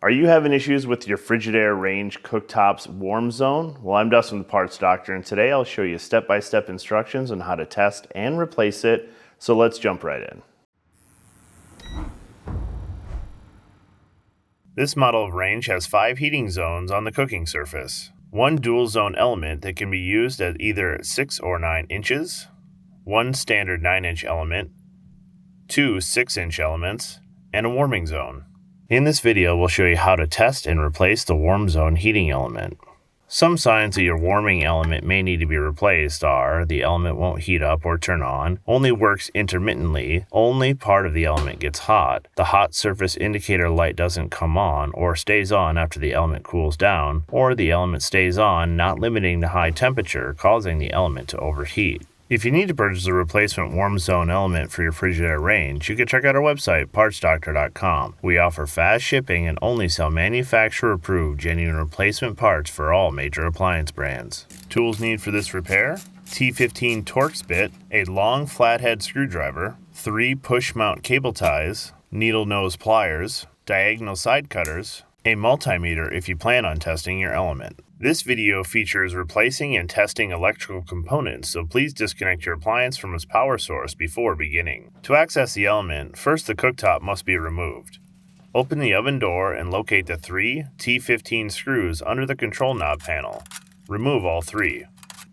Are you having issues with your Frigidaire range cooktop's warm zone? Well, I'm Dustin, the Parts Doctor, and today I'll show you step-by-step instructions on how to test and replace it. So let's jump right in. This model of range has 5 heating zones on the cooking surface. One dual zone element that can be used at either 6 or 9 inches, one standard 9-inch element, 2 6-inch elements, and a warming zone. In this video, we'll show you how to test and replace the warm zone heating element. Some signs that your warming element may need to be replaced are the element won't heat up or turn on, only works intermittently, only part of the element gets hot, the hot surface indicator light doesn't come on or stays on after the element cools down, or the element stays on, not limiting the high temperature, causing the element to overheat. If you need to purchase a replacement warm zone element for your Frigidaire range, you can check out our website, partsdoctor.com. We offer fast shipping and only sell manufacturer-approved genuine replacement parts for all major appliance brands. Tools needed for this repair: T15 Torx bit, a long flathead screwdriver, 3 push-mount cable ties, needle nose pliers, diagonal side cutters, a multimeter if you plan on testing your element. This video features replacing and testing electrical components, so please disconnect your appliance from its power source before beginning. To access the element, first the cooktop must be removed. Open the oven door and locate the 3 T15 screws under the control knob panel. Remove all 3.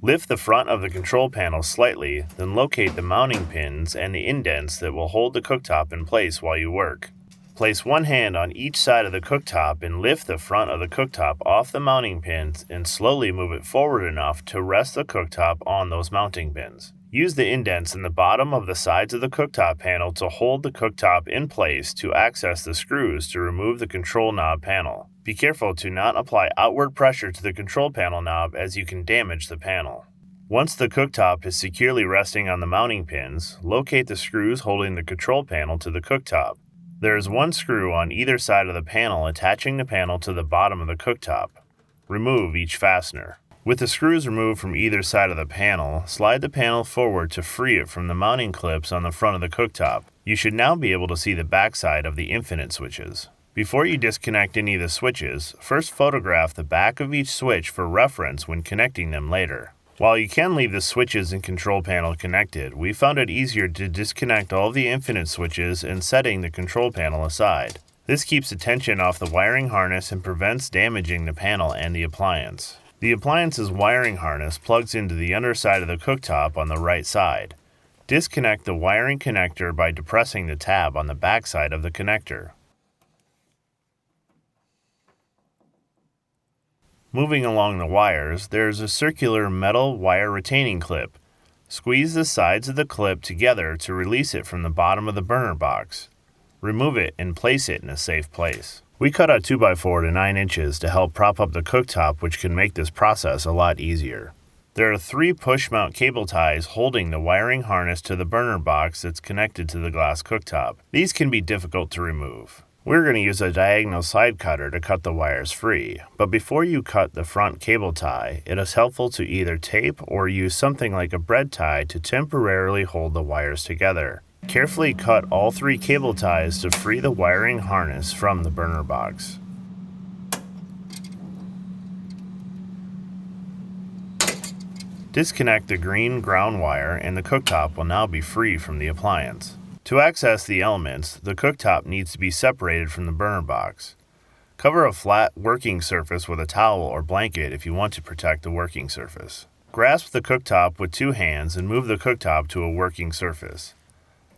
Lift the front of the control panel slightly, then locate the mounting pins and the indents that will hold the cooktop in place while you work. Place one hand on each side of the cooktop and lift the front of the cooktop off the mounting pins and slowly move it forward enough to rest the cooktop on those mounting pins. Use the indents in the bottom of the sides of the cooktop panel to hold the cooktop in place to access the screws to remove the control knob panel. Be careful to not apply outward pressure to the control panel knob as you can damage the panel. Once the cooktop is securely resting on the mounting pins, locate the screws holding the control panel to the cooktop. There is one screw on either side of the panel attaching the panel to the bottom of the cooktop. Remove each fastener. With the screws removed from either side of the panel, slide the panel forward to free it from the mounting clips on the front of the cooktop. You should now be able to see the backside of the infinite switches. Before you disconnect any of the switches, first photograph the back of each switch for reference when connecting them later. While you can leave the switches and control panel connected, we found it easier to disconnect all the infinite switches and setting the control panel aside. This keeps the tension off the wiring harness and prevents damaging the panel and the appliance. The appliance's wiring harness plugs into the underside of the cooktop on the right side. Disconnect the wiring connector by depressing the tab on the back side of the connector. Moving along the wires, there is a circular metal wire retaining clip. Squeeze the sides of the clip together to release it from the bottom of the burner box. Remove it and place it in a safe place. We cut a 2x4 to 9 inches to help prop up the cooktop, which can make this process a lot easier. There are 3 push-mount cable ties holding the wiring harness to the burner box that's connected to the glass cooktop. These can be difficult to remove. We're going to use a diagonal side cutter to cut the wires free, but before you cut the front cable tie, it is helpful to either tape or use something like a bread tie to temporarily hold the wires together. Carefully cut all 3 cable ties to free the wiring harness from the burner box. Disconnect the green ground wire and the cooktop will now be free from the appliance. To access the elements, the cooktop needs to be separated from the burner box. Cover a flat working surface with a towel or blanket if you want to protect the working surface. Grasp the cooktop with 2 hands and move the cooktop to a working surface.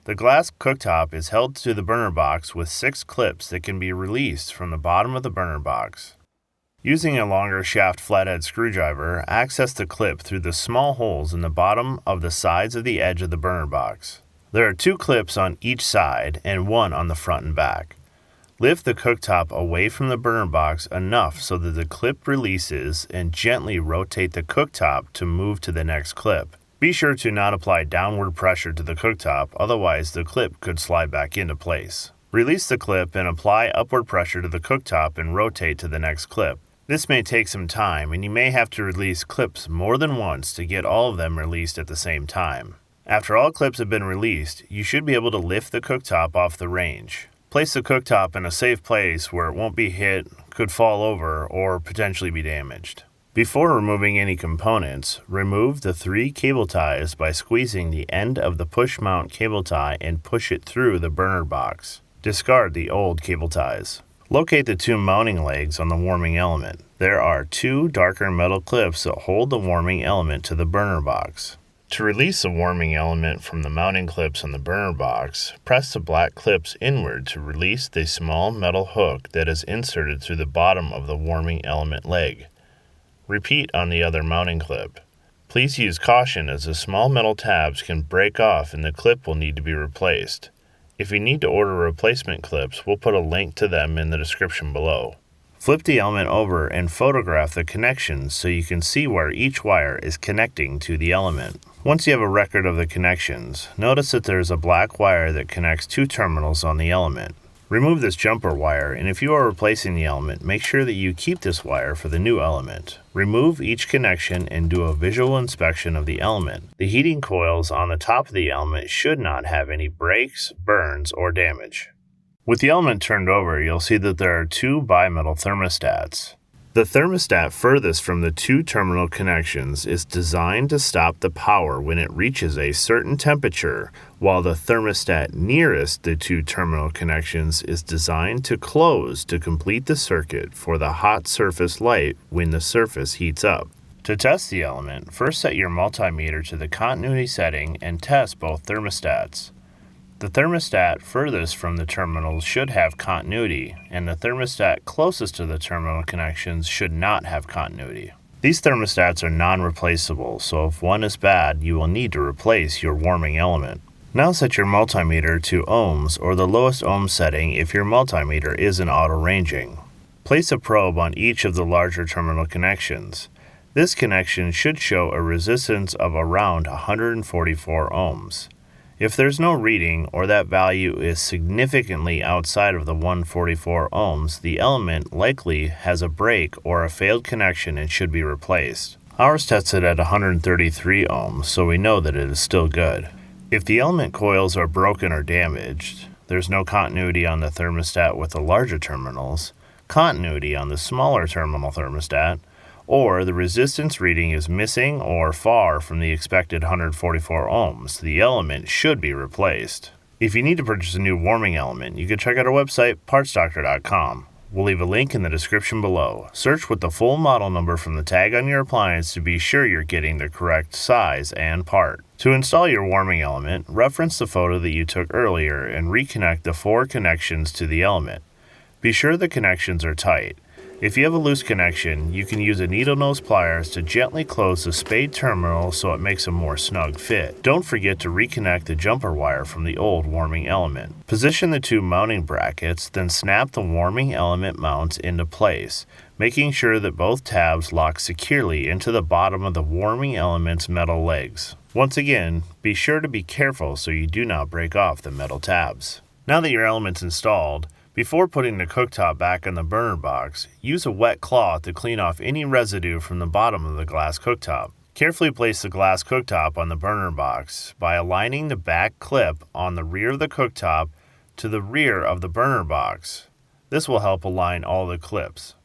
The glass cooktop is held to the burner box with 6 clips that can be released from the bottom of the burner box. Using a longer shaft flathead screwdriver, access the clip through the small holes in the bottom of the sides of the edge of the burner box. There are 2 clips on each side and 1 on the front and back. Lift the cooktop away from the burner box enough so that the clip releases and gently rotate the cooktop to move to the next clip. Be sure to not apply downward pressure to the cooktop, otherwise the clip could slide back into place. Release the clip and apply upward pressure to the cooktop and rotate to the next clip. This may take some time and you may have to release clips more than once to get all of them released at the same time. After all clips have been released, you should be able to lift the cooktop off the range. Place the cooktop in a safe place where it won't be hit, could fall over, or potentially be damaged. Before removing any components, remove the 3 cable ties by squeezing the end of the push mount cable tie and push it through the burner box. Discard the old cable ties. Locate the 2 mounting legs on the warming element. There are 2 darker metal clips that hold the warming element to the burner box. To release the warming element from the mounting clips on the burner box, press the black clips inward to release the small metal hook that is inserted through the bottom of the warming element leg. Repeat on the other mounting clip. Please use caution as the small metal tabs can break off and the clip will need to be replaced. If you need to order replacement clips, we'll put a link to them in the description below. Flip the element over and photograph the connections so you can see where each wire is connecting to the element. Once you have a record of the connections, notice that there is a black wire that connects 2 terminals on the element. Remove this jumper wire, and if you are replacing the element, make sure that you keep this wire for the new element. Remove each connection and do a visual inspection of the element. The heating coils on the top of the element should not have any breaks, burns, or damage. With the element turned over, you'll see that there are 2 bimetal thermostats. The thermostat furthest from the 2 terminal connections is designed to stop the power when it reaches a certain temperature, while the thermostat nearest the 2 terminal connections is designed to close to complete the circuit for the hot surface light when the surface heats up. To test the element, first set your multimeter to the continuity setting and test both thermostats. The thermostat furthest from the terminals should have continuity, and the thermostat closest to the terminal connections should not have continuity. These thermostats are non-replaceable, so if one is bad, you will need to replace your warming element. Now set your multimeter to ohms or the lowest ohm setting if your multimeter isn't auto-ranging. Place a probe on each of the larger terminal connections. This connection should show a resistance of around 144 ohms. If there's no reading or that value is significantly outside of the 144 ohms, the element likely has a break or a failed connection and should be replaced. Ours tested at 133 ohms, so we know that it is still good. If the element coils are broken or damaged, there's no continuity on the thermostat with the larger terminals, continuity on the smaller terminal thermostat, or the resistance reading is missing or far from the expected 144 ohms, the element should be replaced. If you need to purchase a new warming element, you can check out our website, partsdoctor.com. We'll leave a link in the description below. Search with the full model number from the tag on your appliance to be sure you're getting the correct size and part. To install your warming element, reference the photo that you took earlier and reconnect the 4 connections to the element. Be sure the connections are tight. If you have a loose connection, you can use a needle nose pliers to gently close the spade terminal so it makes a more snug fit. Don't forget to reconnect the jumper wire from the old warming element. Position the 2 mounting brackets, then snap the warming element mounts into place, making sure that both tabs lock securely into the bottom of the warming element's metal legs. Once again, be sure to be careful so you do not break off the metal tabs. Now that your element's installed, before putting the cooktop back in the burner box, use a wet cloth to clean off any residue from the bottom of the glass cooktop. Carefully place the glass cooktop on the burner box by aligning the back clip on the rear of the cooktop to the rear of the burner box. This will help align all the clips.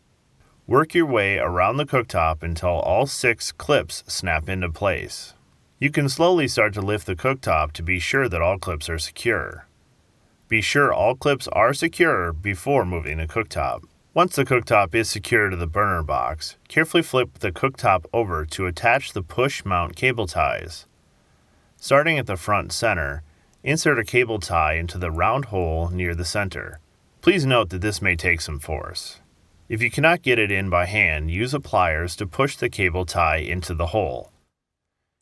Work your way around the cooktop until all 6 clips snap into place. You can slowly start to lift the cooktop to be sure that all clips are secure. Be sure all clips are secure before moving the cooktop. Once the cooktop is secure to the burner box, carefully flip the cooktop over to attach the push mount cable ties. Starting at the front center, insert a cable tie into the round hole near the center. Please note that this may take some force. If you cannot get it in by hand, use a pliers to push the cable tie into the hole.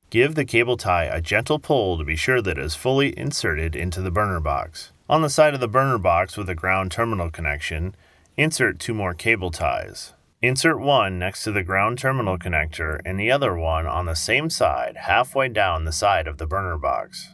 Give the cable tie a gentle pull to be sure that it is fully inserted into the burner box. On the side of the burner box with a ground terminal connection, insert 2 more cable ties. Insert one next to the ground terminal connector and the other one on the same side halfway down the side of the burner box.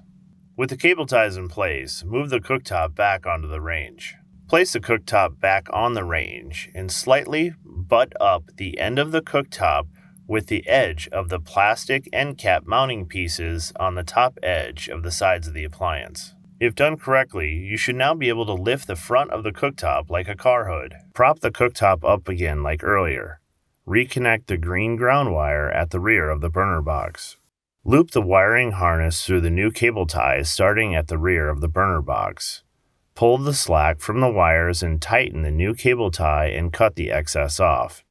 With the cable ties in place, move the cooktop back onto the range. Place the cooktop back on the range and slightly butt up the end of the cooktop with the edge of the plastic end cap mounting pieces on the top edge of the sides of the appliance. If done correctly, you should now be able to lift the front of the cooktop like a car hood. Prop the cooktop up again like earlier. Reconnect the green ground wire at the rear of the burner box. Loop the wiring harness through the new cable ties starting at the rear of the burner box. Pull the slack from the wires and tighten the new cable tie and cut the excess off.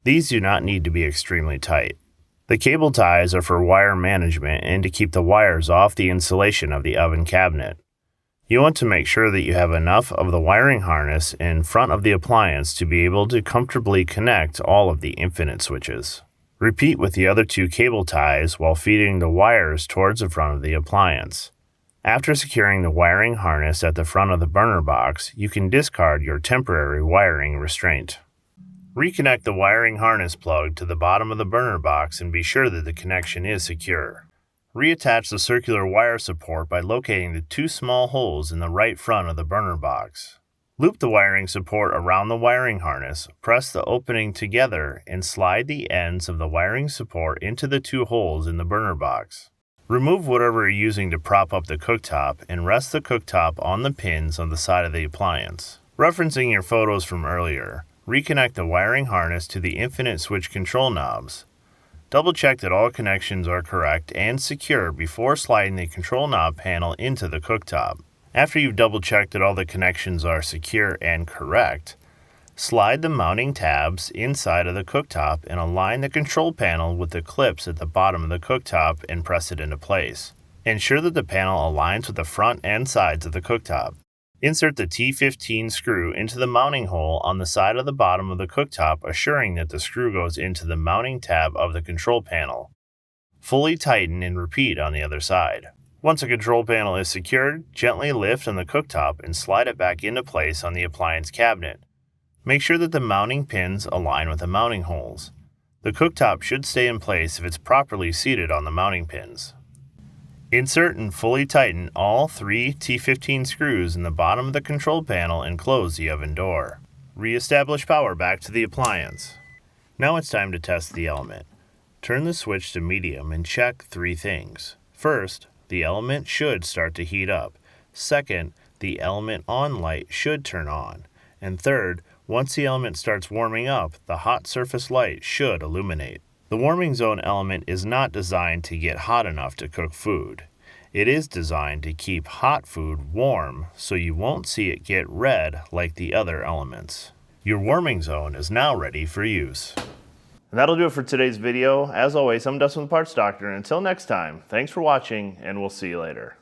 These do not need to be extremely tight. The cable ties are for wire management and to keep the wires off the insulation of the oven cabinet. You want to make sure that you have enough of the wiring harness in front of the appliance to be able to comfortably connect all of the infinite switches. Repeat with the other two cable ties while feeding the wires towards the front of the appliance. After securing the wiring harness at the front of the burner box, you can discard your temporary wiring restraint. Reconnect the wiring harness plug to the bottom of the burner box and be sure that the connection is secure. Reattach the circular wire support by locating the two small holes in the right front of the burner box. Loop the wiring support around the wiring harness, press the opening together, and slide the ends of the wiring support into the two holes in the burner box. Remove whatever you're using to prop up the cooktop and rest the cooktop on the pins on the side of the appliance. Referencing your photos from earlier, reconnect the wiring harness to the infinite switch control knobs. Double check that all connections are correct and secure before sliding the control knob panel into the cooktop. After you've double checked that all the connections are secure and correct, slide the mounting tabs inside of the cooktop and align the control panel with the clips at the bottom of the cooktop and press it into place. Ensure that the panel aligns with the front and sides of the cooktop. Insert the T15 screw into the mounting hole on the side of the bottom of the cooktop, assuring that the screw goes into the mounting tab of the control panel. Fully tighten and repeat on the other side. Once the control panel is secured, gently lift on the cooktop and slide it back into place on the appliance cabinet. Make sure that the mounting pins align with the mounting holes. The cooktop should stay in place if it's properly seated on the mounting pins. Insert and fully tighten all 3 T15 screws in the bottom of the control panel and close the oven door. Re-establish power back to the appliance. Now it's time to test the element. Turn the switch to medium and check 3 things. First, the element should start to heat up. Second, the element on light should turn on. And third, once the element starts warming up, the hot surface light should illuminate. The warming zone element is not designed to get hot enough to cook food. It is designed to keep hot food warm so you won't see it get red like the other elements. Your warming zone is now ready for use. And that'll do it for today's video. As always, I'm Dustin the Parts Doctor, and until next time, thanks for watching, and we'll see you later.